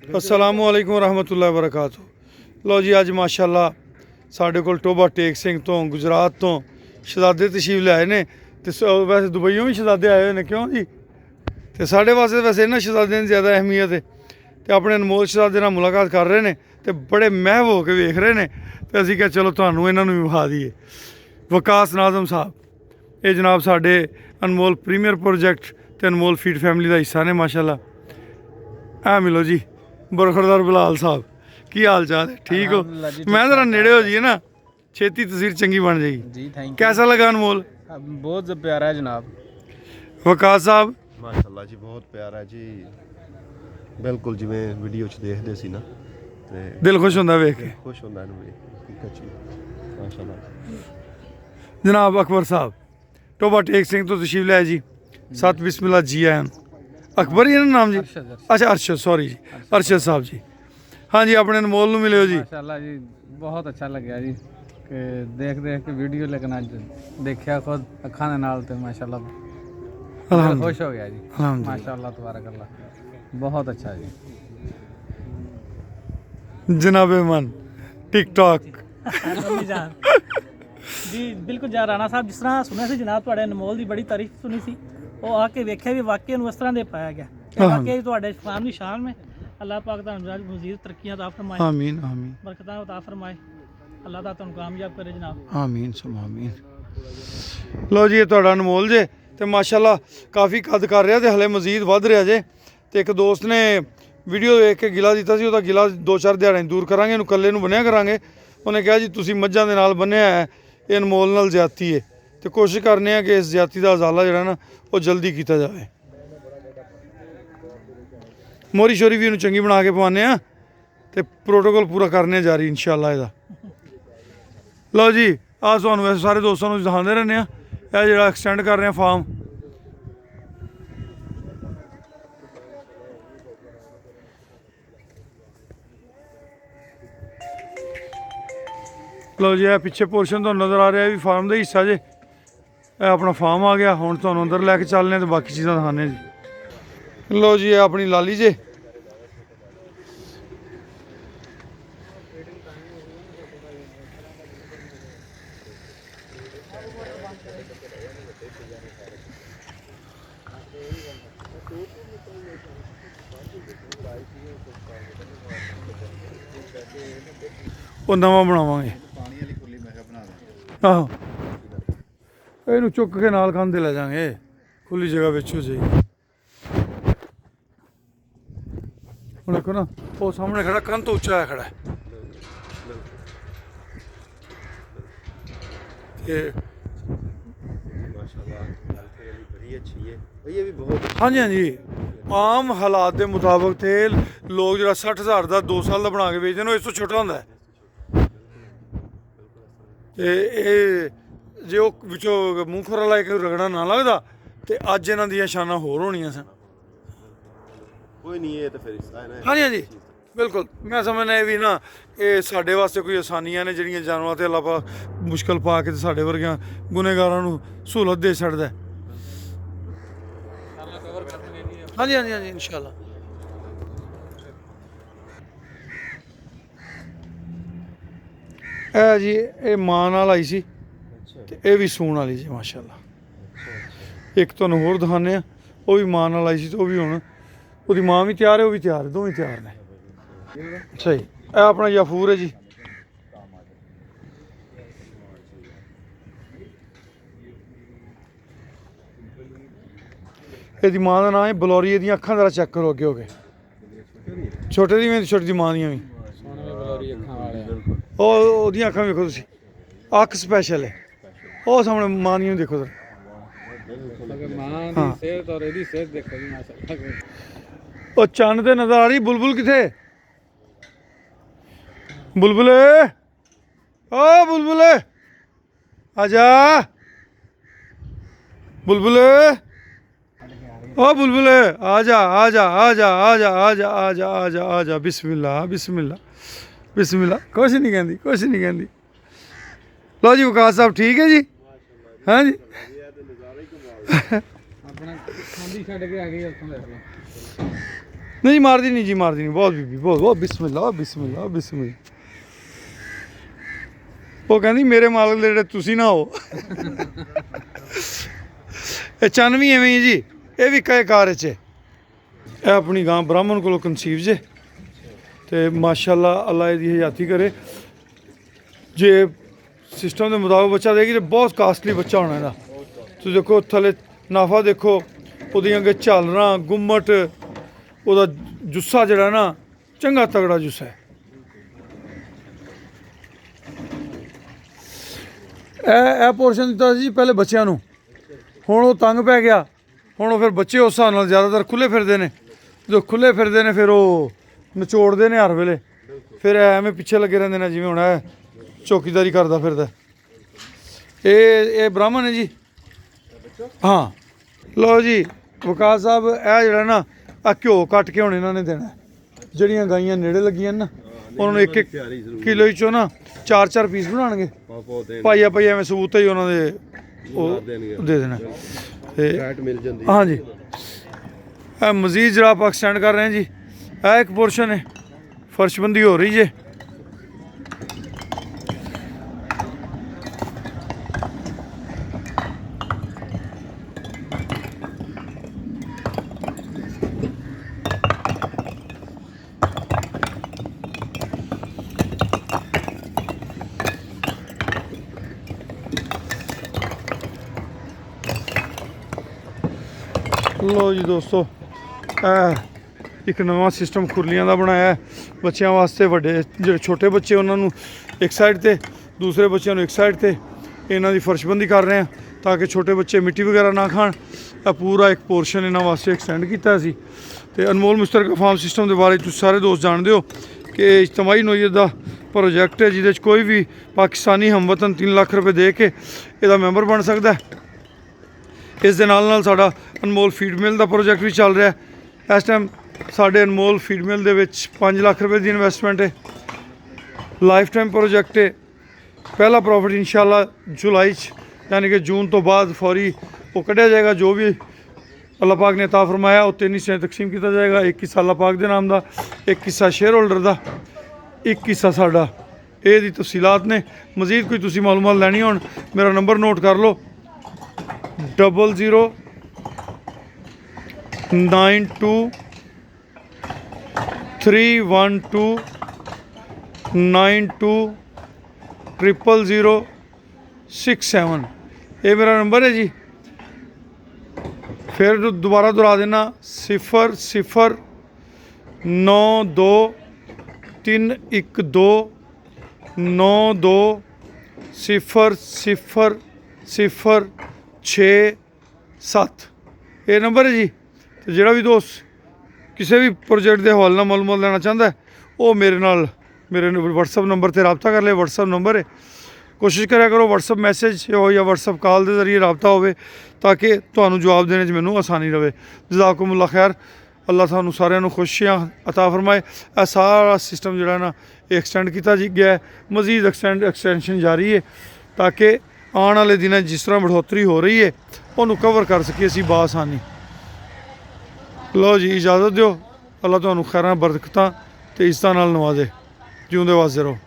अस्सलामु अलैकुम रहमतुल्लाहि व बरकातुहू। लो जी अज माशाअल्लाह साढ़े कोल टोबा टेक सिंह तो गुजरात तो शहजादे तशरीफ लिआए ने ते वैसे दुबईयों भी शहजादे आए हुए ने क्यों जी। तो साढ़े वास्ते वैसे इन्होंने शहजादे की ज़्यादा अहमियत है तो अपने अनमोल शहजादे नाल मुलाकात कर रहे हैं तो बड़े महव हो के वेख रहे हैं तो असीं क्या चलो तुहानूं इन्हां नूं भी विखा दईए। वकास नाज़म साहब ये जनाब साढ़े अनमोल प्रीमियर प्रोजेक्ट ते अनमोल फीड फैमिली का हिस्सा ने माशाअल्लाह। आ मिलो जी बरखरदार बिलाल साहब की हाल चाल है, ठीक हो? मैं जरा नेड़े हो जाइए ना, छेती तस्वीर चंगी बन जाएगी जी। Thank you. कैसा लगा अनमोल? बहुत प्यारा है जनाब। वकास साहब माशाअल्लाह जी बहुत प्यारा है जी, बिल्कुल जिवें वीडियो च देखदे सी ना ते दिल खुश होंदा वेख के। खुश होंदा इहनूं वेख के कच्ची माशाअल्लाह। जनाब अकबर साहब टोबा टेक सिंह तो तशरीफ लाए जी, सत बिस्मिल्लाह जी आयन। अकबर ही है ना नाम जी? अच्छा अरशद, सॉरी जी अरशद साहब जी। हाँ जी अपने अनमोल नूं मिलियो जी। माशाअल्लाह जी बहुत अच्छा लग्या जी कि देख के वीडियो लेकिन अज देखिया खुद अखां दे नाल ते माशाअल्लाह दिल खुश हो गया जी। माशाअल्लाह तबारकल्लाह बहुत अच्छा जी। जनाबे मन टिकटॉक जी बिल्कुल जा राणा साहब जिस तरह सुनिया सी जनाब तुहाडे अनमोल की बड़ी तारीफ सुनी सी वो आके वेख्या भी वाकई इस तरह दे पाया गया वाकई तुहाडे फार्म की शान में। अल्लाह पाक तुहानूं मज़ीद तरक्कियां अता फरमाए, आमीन आमीन बरकतां अता फरमाए, अल्लाह ताला तुहानूं कामयाब करे जनाब। आमीन सुम आमीन। लो जी ये तुहाडा अनमोल जे ते माशाअल्लाह काफ़ी कद कर रहा ते हले मजीद वध रहा जे। ते एक दोस्त ने वीडियो देख के गिला दिता सी, ओहदा गिला 2-4 दिहाड़े दूर करांगे, इहनूं कल्ले नूं बन्निया करांगे। उन्हें कहा जी तुसीं मੱਝਾਂ दे नाल बन्निया है, ये अनमोल नाल ज्यादती है तो कोशिश करने हैं कि इस ज्यादती का अजाला जिहड़ा ना वो जल्दी किया जाए। मोरी शोरी भी इहनूं चंगी बना के पवाने आ ते प्रोटोकॉल पूरा करने जारी इंशाअल्लाह इहदा। लो जी आ तुहानूं वैसे सारे दोस्तों नूं दिखाते रहने आ जिहड़ा एक्सटेंड कर रहे हैं फार्म। लो जी है पिछे पोर्शन तो नज़र आ रहा है भी फार्म का हिस्सा जे। अपना फार्म आ गया हुण तुहानूं अंदर लैके चलने तो बाकी चीज़ां दिखाने जी। लो जी है अपनी लाली जे। ਉਹ ਨਵਾਂ ਬਣਾਵਾਂਗੇ पानी वाली खुली मैं बना दें। ਆਹੋ ਇਹਨੂੰ ਚੁੱਕ ਕੇ ਨਾਲ ਕੰਧ ਲੈ ਜਾਾਂਗੇ, ਖੁੱਲੀ ਜਗ੍ਹਾ ਵਿੱਚ ਹੋ ਜਾਏਗੀ। ਹੁਣ ਦੇਖੋ ਨਾ ਉਹ ਸਾਹਮਣੇ ਖੜਾ ਕੰਧ ਤੋਂ ਉੱਚਾ ਖੜਾ ਹੈ ਤੇ माशाअल्लाह हल्के वाली बड़ी अच्छी है और ये भी बहुत ਹਾਂਜੀ ਹਾਂਜੀ ਆਮ ਹਾਲਾਤ ਦੇ ਮੁਤਾਬਕ ਤੇ ਲੋਕ ਜਿਹੜਾ 60,000 ਦਾ 2 ਸਾਲ ਦਾ ਬਣਾ ਕੇ ਵੇਚਦੇ ਨੇ ਉਹ ਇਸ ਤੋਂ ਛੋਟਾ ਹੁੰਦਾ ਹੈ। ਤੇ ਇਹ ਜੇ ਉਹ ਵਿੱਚੋਂ ਮੂੰਹ ਖੋਰਾ ਲਾ ਕੇ ਰਗੜਾ ਨਾ ਲੱਗਦਾ ਤੇ ਅੱਜ ਇਹਨਾਂ ਦੀਆਂ ਸ਼ਾਨਾਂ ਹੋਰ ਹੋਣੀਆਂ ਸਨ। कोई नहीं है तो फिर हिस्सा है ना। ਹਾਂਜੀ ਹਾਂਜੀ ਬਿਲਕੁਲ ਮੈਂ ਸਮਝਦਾ ਇਹ ਵੀ ਨਾ ਇਹ ਸਾਡੇ ਵਾਸਤੇ ਕੋਈ ਆਸਾਨੀਆਂ ਨੇ ਜਿਹੜੀਆਂ ਜਾਨਵਰਾਂ ਤੇ ਅੱਲਾਹ ਪਾਕ ਮੁਸ਼ਕਲ ਪਾ ਕੇ ਤੇ ਸਾਡੇ ਵਰਗਿਆਂ ਗੁਨੇਗਾਰਾਂ ਨੂੰ ਸਹੂਲਤ ਦੇ ਛੱਡਦਾ। ਹਾਂਜੀ ਹਾਂਜੀ ਹਾਂਜੀ ਇਨਸ਼ਾਅੱਲਾ। ਇਹ ਜੀ ਇਹ ਮਾਂ ਨਾਲ ਆਈ ਸੀ ਤੇ ਇਹ ਵੀ ਸੂਣ ਵਾਲੀ ਜੀ ਮਾਸ਼ਾਅੱਲਾ। ਇੱਕ ਤੁਹਾਨੂੰ ਹੋਰ ਦਿਖਾਉਂਦੇ ਆ ਉਹ ਵੀ ਮਾਂ ਨਾਲ ਆਈ ਸੀ ਤੇ ਉਹ ਵੀ ਹੁਣ ਉਹਦੀ ਮਾਂ ਵੀ ਤਿਆਰ ਹੈ ਉਹ ਵੀ ਤਿਆਰ ਹੈ, ਦੋਵੇਂ ਤਿਆਰ ਨੇ। ਸਹੀ ਇਹ ਆਪਣਾ ਯਾਫੂਰ ਹੈ ਜੀ। ਇਹਦੀ ਮਾਂ ਦਾ ਨਾਮ ਹੈ ਬਲੌਰੀ। ਇਹਦੀਆਂ ਅੱਖਾਂ ਜ਼ਰਾ ਚੈੱਕ ਕਰੋ ਅੱਗੇ ਹੋ ਕੇ, ਛੋਟੇ ਦੀ ਵੀ ਛੋਟੀ ਦੀ ਮਾਂ ਦੀਆਂ ਵੀ ਉਹ ਉਹਦੀਆਂ ਅੱਖਾਂ ਵੇਖੋ ਤੁਸੀਂ, ਅੱਖ ਸਪੈਸ਼ਲ ਹੈ। ਉਹ ਸਾਹਮਣੇ ਮਾਂ ਦੀਆਂ ਦੇਖੋ ਜ਼ਰਾ। ਉਹ ਚੰਨ ਤੇ ਨਜ਼ਰ ਆ ਰਹੀ ਬੁਲਬੁਲ ਕਿੱਥੇ? बुलबुले ओ बुलबुले आजा बुलबुले ओ बुलबुले आजा आजा आजा आजा आजा आजा आजा आजा बिस्मिल्लाह बिस्मिल्लाह बिस्मिल्लाह। कुछ नहीं कहती कुछ नहीं कहती। लो जी वकास साहब ठीक है जी? हाँ जी नहीं मारदी नहीं जी, मारदी नहीं, बहुत बीबी बहुत बहुत बिस्मिल्लाह बिस्मिल्लाह बिस्मिल्लाह। वो कहती मेरे मालक दे जेह्ड़े तुसी ना हो। ਇਹ ਚੰਨ ਵੀ ਐਵੇਂ ਹੀ ਜੀ, ਇਹ ਵੀ ਕਹੇ ਕਾਰ 'ਚ ਇਹ ਆਪਣੀ ਗਾਂ ਬ੍ਰਾਹਮਣ ਕੋਲੋਂ ਕਨਸੀਵ ਜੇ ਤੇ ਮਾਸ਼ਾਅੱਲਾ ਅੱਲਾ ਇਹਦੀ ਹਯਾਤੀ ਕਰੇ। ਜੇ ਸਿਸਟਮ ਦੇ ਮੁਤਾਬਕ ਬੱਚਾ ਦੇਗੀ ਤੇ ਬਹੁਤ ਕਾਸਟਲੀ ਬੱਚਾ ਹੋਣਾ ਇਹਦਾ। ਤੁਸੀਂ ਦੇਖੋ ਥੱਲੇ ਨਾਫਾ ਦੇਖੋ, ਉਹਦੀਆਂ ਅੱਗੇ ਝਾਲਰਾਂ ਗੁੰਮਟ, ਉਹਦਾ ਜੁੱਸਾ ਜਿਹੜਾ ਨਾ ਚੰਗਾ ਤਗੜਾ ਜੁੱਸਾ ਹੈ। ਇਹ ਪੋਰਸ਼ਨ ਦਿੱਤਾ ਸੀ ਜੀ ਪਹਿਲੇ ਬੱਚਿਆਂ ਨੂੰ, ਹੁਣ ਉਹ ਤੰਗ ਪੈ ਗਿਆ। ਹੁਣ ਉਹ ਫਿਰ ਬੱਚੇ ਉਸ ਹਿਸਾਬ ਨਾਲ ਜ਼ਿਆਦਾਤਰ ਖੁੱਲੇ ਫਿਰਦੇ ਨੇ, ਜਦੋਂ ਖੁੱਲੇ ਫਿਰਦੇ ਨੇ ਫਿਰ ਉਹ ਨਿਚੋੜਦੇ ਨੇ ਹਰ ਵੇਲੇ, ਫਿਰ ਐਵੇਂ ਪਿੱਛੇ ਲੱਗੇ ਰਹਿੰਦੇ ਨੇ ਜਿਵੇਂ ਹੁਣ ਇਹ ਚੌਕੀਦਾਰੀ ਕਰਦਾ ਫਿਰਦਾ। ਇਹ ਬ੍ਰਾਹਮਣ ਹੈ ਜੀ। ਹਾਂ ਲਓ ਜੀ ਵਕਾਸ ਸਾਹਿਬ, ਇਹ ਜਿਹੜਾ ਨਾ ਆ ਘਿਓ ਕੱਟ ਕੇ ਹੁਣ ਇਹਨਾਂ ਨੇ ਦੇਣਾ। ਜਿਹੜੀਆਂ ਗਾਈਆਂ ਨੇੜੇ ਲੱਗੀਆਂ ਨਾ ਉਹਨਾਂ ਨੂੰ 1-1 ਕਿਲੋ ਚੋਂ ਨਾ 4-4 ਪੀਸ ਬਣਾਉਣਗੇ, ਪਾਈਆ ਪਾਈਆ ਐਵੇਂ ਸਬੂਤ ਹੀ ਉਹਨਾਂ ਦੇ ਉਹ ਦੇ ਦੇਣਾ ਤੇ ਫੈਟ ਮਿਲ ਜਾਂਦੀ। ਹਾਂਜੀ ਇਹ ਮਜ਼ੀਦ ਜਿਹੜਾ ਆਪਾਂ ਐਕਸਟੈਂਡ ਕਰ ਰਹੇ ਹਾਂ ਜੀ, ਇਹ ਇੱਕ ਪੋਰਸ਼ਨ ਹੈ, ਫਰਸ਼ਬੰਦੀ ਹੋ ਰਹੀ ਜੇ। ਲੋ ਜੀ ਦੋਸਤੋ, ਇਹ ਇੱਕ ਨਵਾਂ ਸਿਸਟਮ ਖੁਰਲੀਆਂ ਦਾ ਬਣਾਇਆ ਹੈ ਬੱਚਿਆਂ ਵਾਸਤੇ। ਵੱਡੇ ਜਿਹੜੇ ਛੋਟੇ ਬੱਚੇ ਉਹਨਾਂ ਨੂੰ ਇੱਕ ਸਾਈਡ ਤੇ, ਦੂਸਰੇ ਬੱਚਿਆਂ ਨੂੰ ਇੱਕ ਸਾਈਡ ਤੇ ਇਹਨਾਂ ਦੀ ਫਰਸ਼ਬੰਦੀ ਕਰ ਰਹੇ ਹਾਂ ਤਾਂ ਕਿ ਛੋਟੇ ਬੱਚੇ ਮਿੱਟੀ ਵਗੈਰਾ ਨਾ ਖਾਣ। ਇਹ ਪੂਰਾ ਇੱਕ ਪੋਰਸ਼ਨ ਇਹਨਾਂ ਵਾਸਤੇ ਐਕਸਟੈਂਡ ਕੀਤਾ ਸੀ। ਤੇ ਅਨਮੋਲ ਮੁਸ਼ਤਰਕਾ ਫਾਰਮ ਸਿਸਟਮ ਦੇ ਬਾਰੇ ਤੁਸੀਂ ਸਾਰੇ ਦੋਸਤ ਜਾਣਦੇ ਹੋ ਕਿ ਇਜਤਮਾਹੀ ਨੋਇਤ ਦਾ ਪ੍ਰੋਜੈਕਟ ਹੈ ਜਿਹਦੇ 'ਚ ਕੋਈ ਵੀ ਪਾਕਿਸਤਾਨੀ ਹਮਵਤਨ 3 ਲੱਖ ਰੁਪਏ ਦੇ ਕੇ ਇਹਦਾ ਮੈਂਬਰ ਬਣ ਸਕਦਾ ਹੈ। ਇਸ ਦੇ ਨਾਲ ਨਾਲ ਸਾਡਾ ਅਨਮੋਲ ਫੀਡ ਮਿਲ ਦਾ ਪ੍ਰੋਜੈਕਟ ਵੀ ਚੱਲ ਰਿਹਾ ਹੈ। ਇਸ ਟਾਈਮ ਸਾਡੇ ਅਨਮੋਲ ਫੀਡ ਮਿਲ ਦੇ ਵਿੱਚ 5 ਲੱਖ ਰੁਪਏ ਦੀ ਇਨਵੈਸਟਮੈਂਟ ਹੈ। ਲਾਈਫ ਟਾਈਮ ਪ੍ਰੋਜੈਕਟ ਹੈ। ਪਹਿਲਾ ਪ੍ਰੋਫਿਟ ਇਨਸ਼ਾਅੱਲਾ ਜੁਲਾਈ 'ਚ ਯਾਨੀ ਕਿ ਜੂਨ ਤੋਂ ਬਾਅਦ ਫੌਰੀ ਉਹ ਕੱਢਿਆ ਜਾਏਗਾ। ਜੋ ਵੀ ਅੱਲਾਹ ਪਾਕ ਨੇ ਅਤਾ ਫਰਮਾਇਆ ਉਹ 3 ਹਿੱਸਿਆਂ ਤਕਸੀਮ ਕੀਤਾ ਜਾਏਗਾ। ਇੱਕ ਹਿੱਸਾ ਅੱਲਾਹ ਪਾਕ ਦੇ ਨਾਮ ਦਾ, ਇੱਕ ਹਿੱਸਾ ਸ਼ੇਅਰ ਹੋਲਡਰ ਦਾ, ਇੱਕ ਹਿੱਸਾ ਸਾਡਾ। ਇਹਦੀ ਤਫਸੀਲਾਤ ਨੇ। ਮਜ਼ੀਦ ਕੋਈ ਤੁਸੀਂ ਮਾਲੂਮਾਤ ਲੈਣੀ ਹੋਣ ਮੇਰਾ ਨੰਬਰ ਨੋਟ ਕਰ ਲਓ 00 92 312 92 000 67। ਇਹ ਮੇਰਾ ਨੰਬਰ ਹੈ ਜੀ। ਫਿਰ ਦੁਬਾਰਾ ਦੁਹਰਾ ਦੇਣਾ 00 92 312 92 000 67। ਇਹ ਨੰਬਰ ਹੈ ਜੀ। ਤੇ ਜਿਹੜਾ ਵੀ ਦੋਸਤ ਕਿਸੇ ਵੀ ਪ੍ਰੋਜੈਕਟ ਦੇ ਹਵਾਲੇ ਨਾਲ ਮਾਲੂਮਾਤ ਲੈਣਾ ਚਾਹੁੰਦਾ ਉਹ ਮੇਰੇ WhatsApp ਨੰਬਰ ਤੇ ਰਾਬਤਾ ਕਰ ਲੈ। WhatsApp ਨੰਬਰ ਹੈ। ਕੋਸ਼ਿਸ਼ ਕਰਿਆ ਕਰੋ WhatsApp ਮੈਸੇਜ ਹੋ ਜਾਂ WhatsApp ਕਾਲ ਦੇ ਜ਼ਰੀਏ ਰਾਬਤਾ ਹੋਵੇ ਤਾਂ ਕਿ ਤੁਹਾਨੂੰ ਜਵਾਬ ਦੇਣੇ 'ਚ ਮੈਨੂੰ ਆਸਾਨੀ ਰਹੇ। ਜਜ਼ਾਕੁਮੁੱਲਾਹ ਖੈਰ। ਅੱਲਾਹ ਤੁਹਾਨੂੰ ਸਾਰਿਆਂ ਨੂੰ ਖੁਸ਼ੀਆਂ ਅਤਾ ਫਰਮਾਏ। ਇਹ ਸਾਰਾ ਸਿਸਟਮ ਜਿਹੜਾ ਨਾ ਇਹ ਐਕਸਟੈਂਡ ਕੀਤਾ ਜੀ ਗਿਆ। ਮਜ਼ੀਦ ਐਕਸਟੈਂਸ਼ਨ ਜਾਰੀ ਹੈ ਤਾਂ ਕਿ ਆਉਣ ਵਾਲੇ ਦਿਨਾਂ ਜਿਸ ਤਰ੍ਹਾਂ ਬੜ੍ਹੋਤਰੀ ਹੋ ਰਹੀ ਹੈ ਉਹਨੂੰ ਕਵਰ ਕਰ ਸਕੀਏ ਅਸੀਂ ਬਾਸਾਨੀ। ਲਓ ਜੀ ਇਜਾਜ਼ਤ ਦਿਓ। ਅੱਲਾਹ ਤੁਹਾਨੂੰ ਖੈਰਾਂ ਬਰਕਤਾਂ ਤੇ ਇੱਜ਼ਤਾਂ ਨਾਲ ਨਵਾਜ਼ੇ। ਜਿਉਂਦੇ ਵਾਸਤੇ ਰਹੋ।